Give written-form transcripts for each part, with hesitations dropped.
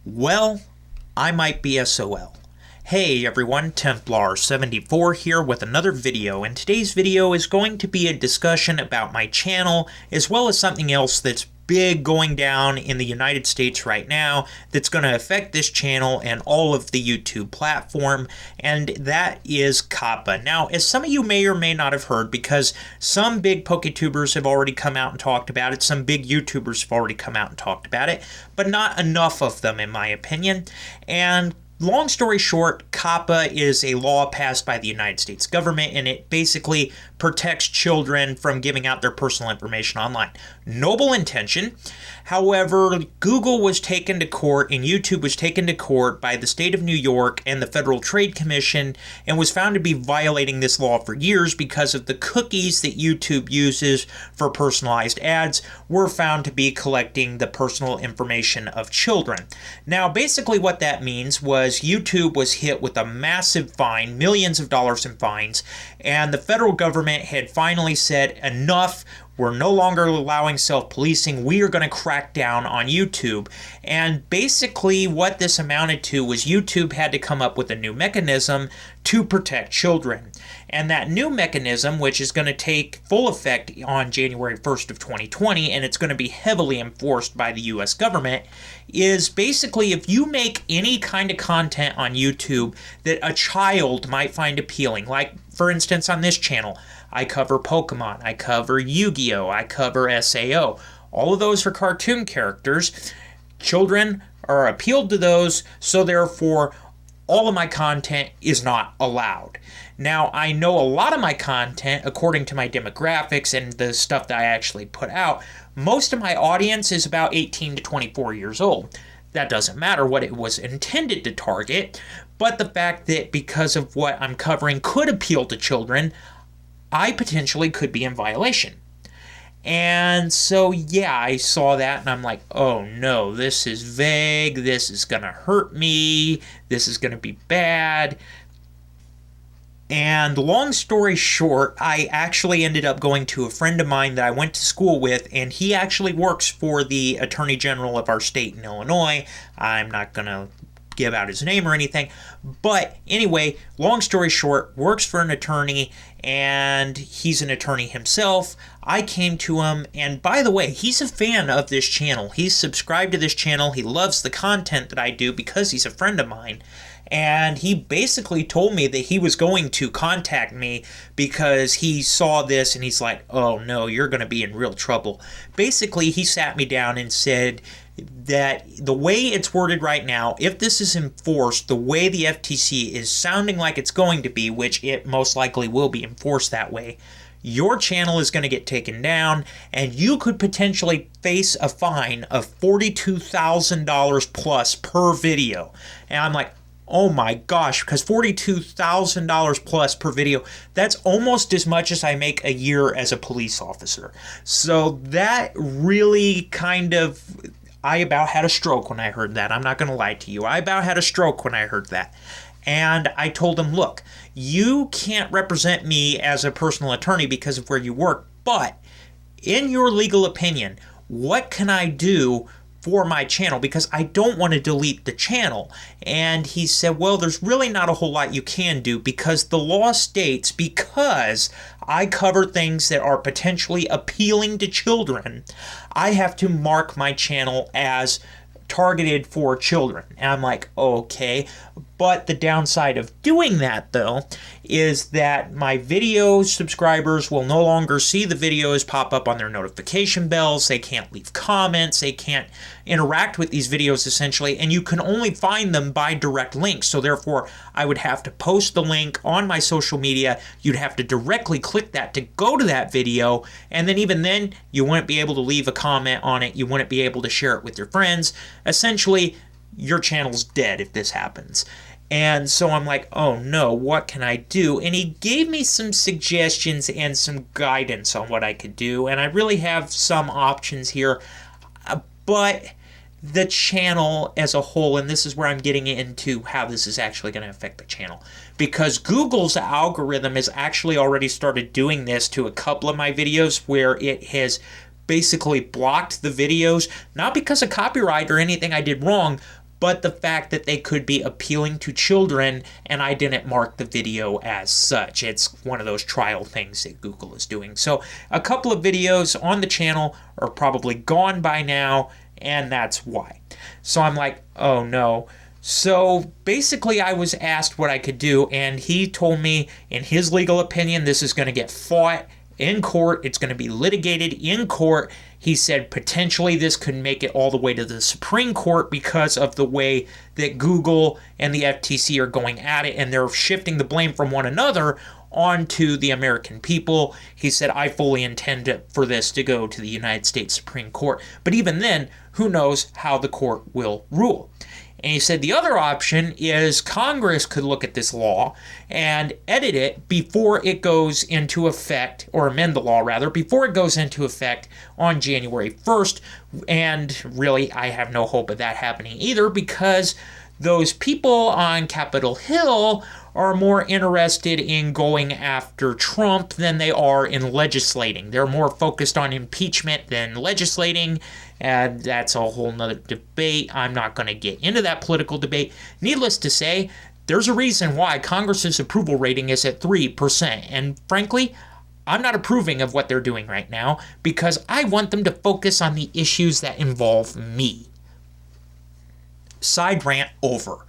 Well, I might be SOL. Hey everyone, Templar74 here with another video, and today's video is going to be a discussion about my channel as well as something else that's big going down in the United States right now that's going to affect this channel and all of the YouTube platform, and that is COPPA. Now, as some of you may or may not have heard, because some big PokeTubers have already come out and talked about it, some big YouTubers have already come out and talked about it, but not enough of them in my opinion. And long story short, COPPA is a law passed by the United States government, and it basically protects children from giving out their personal information online. Noble intention. However, Google was taken to court and YouTube was taken to court by the state of New York and the Federal Trade Commission and was found to be violating this law for years because of the cookies that YouTube uses for personalized ads were found to be collecting the personal information of children. Now, basically what that means was YouTube was hit with a massive fine, millions of dollars in fines, and the federal government had finally said, enough, we're no longer allowing self-policing, we are going to crack down on YouTube. And basically what this amounted to was YouTube had to come up with a new mechanism to protect children. And that new mechanism, which is going to take full effect on January 1st of 2020, and it's going to be heavily enforced by the US government, is basically if you make any kind of content on YouTube that a child might find appealing, like for instance on this channel, I cover Pokemon, I cover Yu-Gi-Oh!, I cover SAO. All of those are cartoon characters. Children are appealed to those, so therefore all of my content is not allowed. Now, I know a lot of my content, according to my demographics and the stuff that I actually put out, most of my audience is about 18 to 24 years old. That doesn't matter what it was intended to target, but the fact that because of what I'm covering could appeal to children, I potentially could be in violation. And so, yeah, I saw that and I'm like, oh no, this is vague, this is gonna hurt me, this is gonna be bad. And long story short, I actually ended up going to a friend of mine that I went to school with, and he actually works for the Attorney General of our state in Illinois. I'm not gonna give out his name or anything, but anyway, long story short, works for an attorney, and he's an attorney himself. I came to him, and by the way, he's a fan of this channel. He's subscribed to this channel. He loves the content that I do because he's a friend of mine. And he basically told me that he was going to contact me because he saw this and he's like, oh no, you're going to be in real trouble. Basically, he sat me down and said that the way it's worded right now, if this is enforced the way the FTC is sounding like it's going to be, which it most likely will be enforced that way, your channel is going to get taken down and you could potentially face a fine of $42,000 plus per video. And I'm like, oh my gosh, because $42,000 plus per video, that's almost as much as I make a year as a police officer. So that really kind of, I about had a stroke when I heard that. I'm not going to lie to you. I about had a stroke when I heard that. And I told him, look, you can't represent me as a personal attorney because of where you work, but in your legal opinion, what can I do for my channel, because I don't want to delete the channel? And he said, well, there's really not a whole lot you can do because the law states, because I cover things that are potentially appealing to children, I have to mark my channel as targeted for children. And I'm like, okay, but the downside of doing that though is that my video subscribers will no longer see the videos pop up on their notification bells. They can't leave comments, they can't interact with these videos essentially, and you can only find them by direct links. So therefore I would have to post the link on my social media, you'd have to directly click that to go to that video, and then even then you wouldn't be able to leave a comment on it, you wouldn't be able to share it with your friends. Essentially, your channel's dead if this happens. And so I'm like, oh no, what can I do? And he gave me some suggestions and some guidance on what I could do, and I really have some options here, but the channel as a whole, and this is where I'm getting into how this is actually going to affect the channel, because Google's algorithm has actually already started doing this to a couple of my videos where it has basically blocked the videos, not because of copyright or anything I did wrong, but the fact that they could be appealing to children, and I didn't mark the video as such. It's one of those trial things that Google is doing. So a couple of videos on the channel are probably gone by now, and that's why. So I'm like, oh no. So basically I was asked what I could do, and he told me, in his legal opinion, this is going to get fought in court. It's going to be litigated in court. He said potentially this could make it all the way to the Supreme Court because of the way that Google and the FTC are going at it, and they're shifting the blame from one another onto the American people. He said, I fully intend for this to go to the United States Supreme Court. But even then, who knows how the court will rule. And he said the other option is Congress could look at this law and edit it before it goes into effect, or amend the law rather, before it goes into effect on January 1st. And really, I have no hope of that happening either, because those people on Capitol Hill are more interested in going after Trump than they are in legislating. They're more focused on impeachment than legislating, and that's a whole nother debate. I'm not going to get into that political debate. Needless to say, there's a reason why Congress's approval rating is at 3%, and frankly, I'm not approving of what they're doing right now because I want them to focus on the issues that involve me. Side rant over.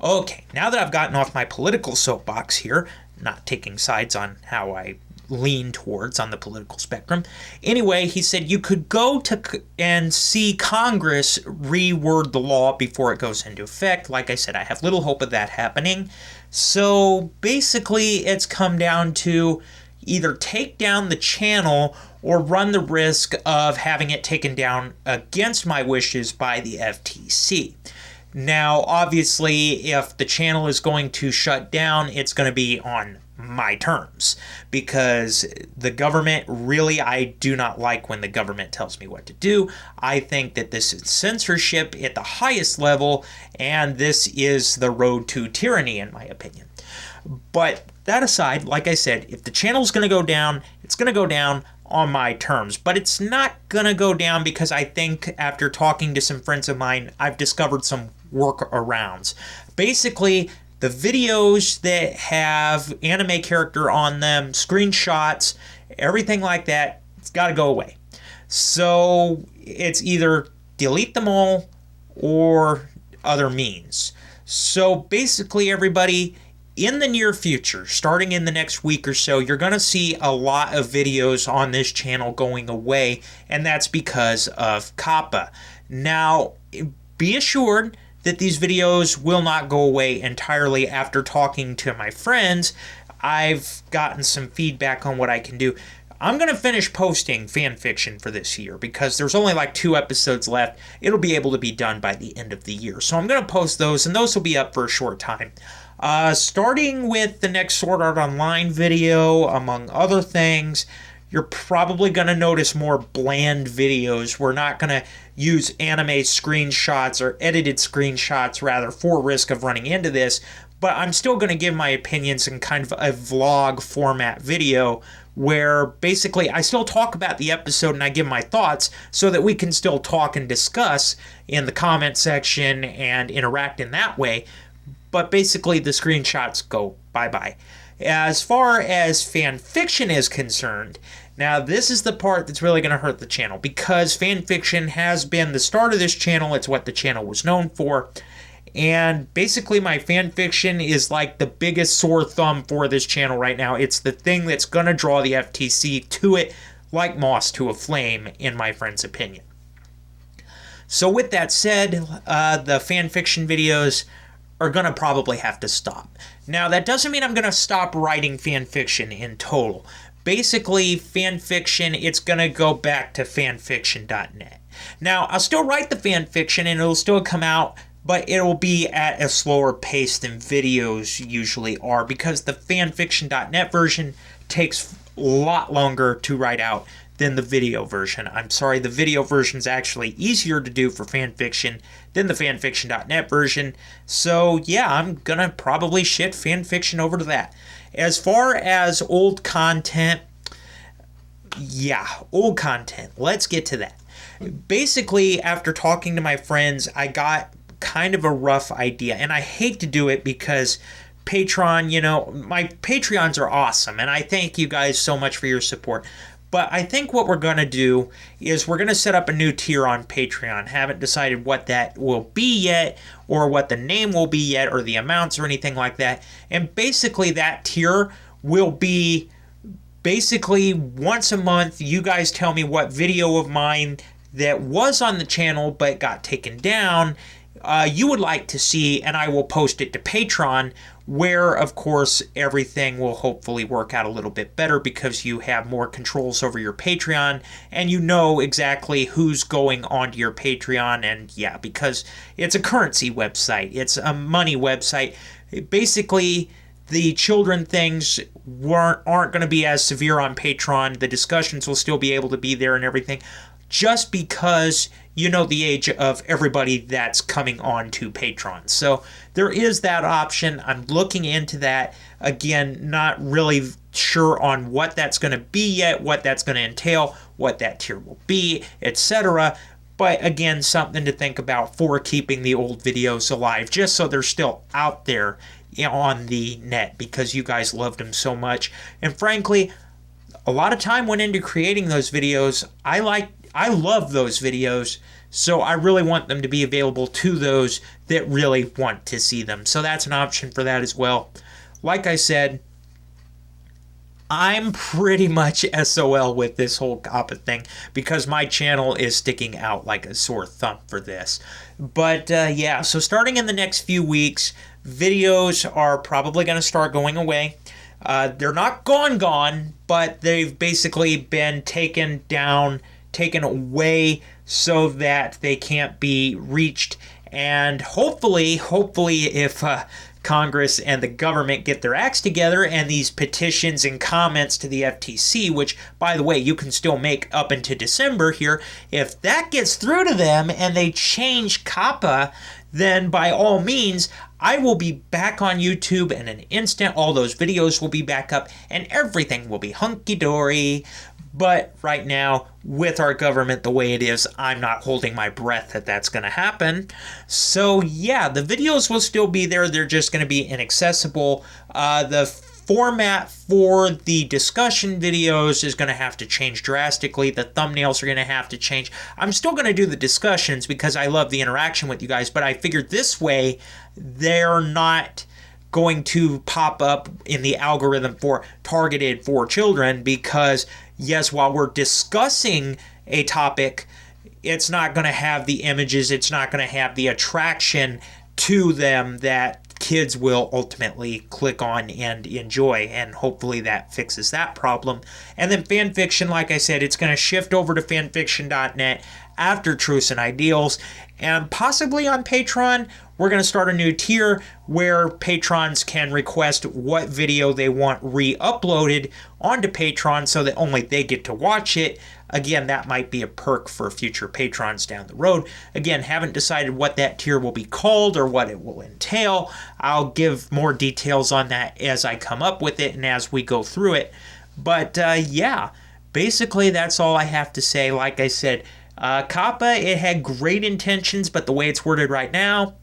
Okay, now that I've gotten off my political soapbox here, not taking sides on how I lean towards on the political spectrum. Anyway, he said you could go to and see Congress reword the law before it goes into effect. Like I said, I have little hope of that happening. So basically, it's come down to either take down the channel or run the risk of having it taken down against my wishes by the FTC. Now, obviously, if the channel is going to shut down, it's going to be on my terms, because the government, really, I do not like when the government tells me what to do. I think that this is censorship at the highest level, and this is the road to tyranny, in my opinion. But that aside, like I said, if the channel's going to go down, it's going to go down on my terms. But it's not going to go down because I think after talking to some friends of mine, I've discovered some workarounds. Basically, the videos that have anime character on them, screenshots, everything like that, it's got to go away. So it's either delete them all or other means. So basically, everybody, in the near future, starting in the next week or so, you're going to see a lot of videos on this channel going away, and that's because of COPPA. Now, be assured that these videos will not go away entirely. After talking to my friends, I've gotten some feedback on what I can do. I'm going to finish posting fan fiction for this year because there's only like 2 episodes left. It'll be able to be done by the end of the year. So I'm going to post those, and those will be up for a short time. Starting with the next Sword Art Online video, among other things, you're probably going to notice more bland videos. We're not going to use anime screenshots or edited screenshots, rather, for risk of running into this. But I'm still going to give my opinions in kind of a vlog format video where basically I still talk about the episode and I give my thoughts so that we can still talk and discuss in the comment section and interact in that way. But basically the screenshots go bye-bye. As far as fan fiction is concerned, now this is the part that's really going to hurt the channel, because fan fiction has been the start of this channel. It's what the channel was known for. And basically my fan fiction is like the biggest sore thumb for this channel right now. It's the thing that's going to draw the FTC to it like moss to a flame, in my friend's opinion. So with that said, the fan fiction videos are going to probably have to stop. Now, that doesn't mean I'm going to stop writing fan fiction in total. Basically, fan fiction, it's going to go back to fanfiction.net. Now, I'll still write the fan fiction and it'll still come out, but it will be at a slower pace than videos usually are, because the fanfiction.net version takes a lot longer to write out than the video version. I'm sorry, the video version is actually easier to do for fanfiction than the fanfiction.net version. So yeah, I'm gonna probably shift fanfiction over to that. As far as old content, old content. Let's get to that. Basically, after talking to my friends, I got kind of a rough idea. And I hate to do it because Patreon, you know, my Patreons are awesome, and I thank you guys so much for your support. But I think what we're going to do is we're going to set up a new tier on Patreon. Haven't decided what that will be yet, or what the name will be yet, or the amounts or anything like that. And basically that tier will be basically once a month, you guys tell me what video of mine that was on the channel but got taken down you would like to see, and I will post it to Patreon, where of course everything will hopefully work out a little bit better because you have more controls over your Patreon and you know exactly who's going onto your Patreon. And yeah, because it's a currency website, it's a money website. Basically, the children things aren't going to be as severe on Patreon. The discussions will still be able to be there and everything, just because you know the age of everybody that's coming on to Patreon. So there is that option. I'm looking into that. Again, not really sure on what that's going to be yet, what that's going to entail, what that tier will be, etc. But again, something to think about for keeping the old videos alive, just so they're still out there on the net because you guys loved them so much. And frankly, a lot of time went into creating those videos. I love those videos, so I really want them to be available to those that really want to see them. So that's an option for that as well. Like I said, I'm pretty much SOL with this whole COPPA thing because my channel is sticking out like a sore thumb for this. But yeah, so starting in the next few weeks, videos are probably going to start going away. They're not gone, but they've basically been taken down, taken away so that they can't be reached. And hopefully if Congress and the government get their acts together and these petitions and comments to the FTC, which, by the way, you can still make up into December here, if that gets through to them and they change COPPA, then by all means, I will be back on YouTube in an instant. All those videos will be back up and everything will be hunky-dory. But right now, with our government the way it is, I'm not holding my breath that that's going to happen. So yeah, the videos will still be there. They're just going to be inaccessible. The format for the discussion videos is going to have to change drastically. The thumbnails are going to have to change. I'm still going to do the discussions because I love the interaction with you guys, but I figured this way they're not going to pop up in the algorithm for targeted for children because yes, while we're discussing a topic, it's not going to have the images, it's not going to have the attraction to them that kids will ultimately click on and enjoy, and hopefully that fixes that problem. And then fan fiction, like I said, it's going to shift over to fanfiction.net after Truths and Ideals, and possibly on Patreon, we're going to start a new tier where patrons can request what video they want re-uploaded onto Patreon so that only they get to watch it. Again, that might be a perk for future patrons down the road. Again, haven't decided what that tier will be called or what it will entail. I'll give more details on that as I come up with it and as we go through it. But yeah, basically that's all I have to say. Like I said, COPPA, it had great intentions, but the way it's worded right now,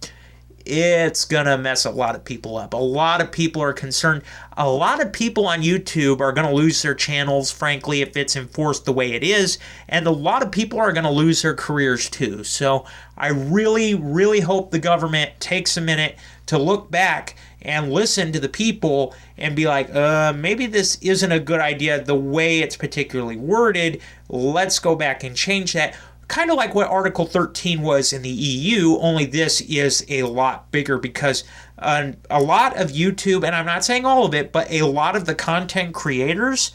it's gonna mess a lot of people up. A lot of people are concerned. A lot of people on YouTube are gonna lose their channels, frankly, if it's enforced the way it is. And a lot of people are gonna lose their careers too. So I really, really hope the government takes a minute to look back and listen to the people and be like, maybe this isn't a good idea the way it's particularly worded. Let's go back and change that. Kind of like what Article 13 was in the EU, only this is a lot bigger because a lot of YouTube, and I'm not saying all of it, but a lot of the content creators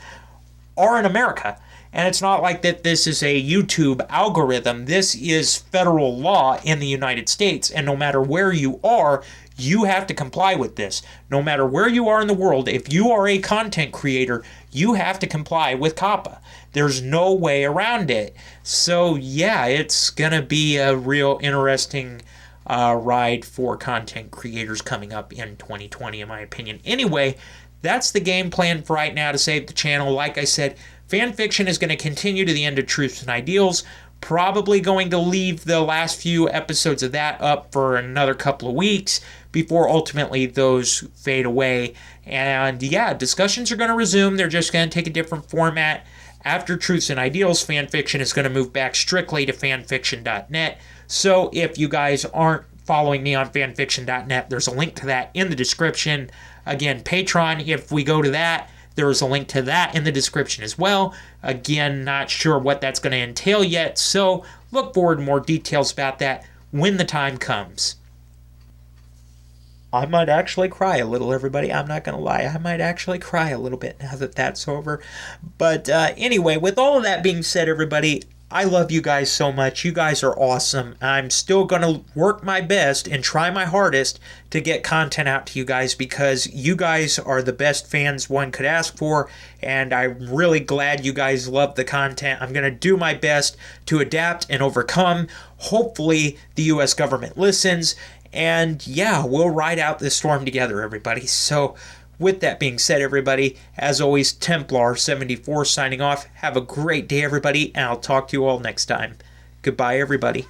are in America. And it's not like that this is a YouTube algorithm. This is federal law in the United States, and no matter where you are, you have to comply with this. No matter where you are in the world, if you are a content creator, you have to comply with COPPA. There's no way around it. So yeah, it's going to be a real interesting ride for content creators coming up in 2020, in my opinion. Anyway, that's the game plan for right now to save the channel. Like I said, fan fiction is going to continue to the end of Truths and Ideals. Probably going to leave the last few episodes of that up for another couple of weeks before ultimately those fade away. And yeah, discussions are going to resume. They're just going to take a different format. After Truths and Ideals, fanfiction is going to move back strictly to fanfiction.net. So if you guys aren't following me on fanfiction.net, there's a link to that in the description. Again, Patreon, if we go to that, there is a link to that in the description as well. Again, not sure what that's going to entail yet, so look forward to more details about that when the time comes. I might actually cry a little, everybody. I'm not going to lie. I might actually cry a little bit now that that's over. But anyway, with all of that being said, everybody, I love you guys so much. You guys are awesome. I'm still going to work my best and try my hardest to get content out to you guys because you guys are the best fans one could ask for, and I'm really glad you guys love the content. I'm going to do my best to adapt and overcome. Hopefully, the U.S. government listens, and yeah, we'll ride out this storm together, everybody. So, with that being said, everybody, as always, Templar74 signing off. Have a great day, everybody, and I'll talk to you all next time. Goodbye, everybody.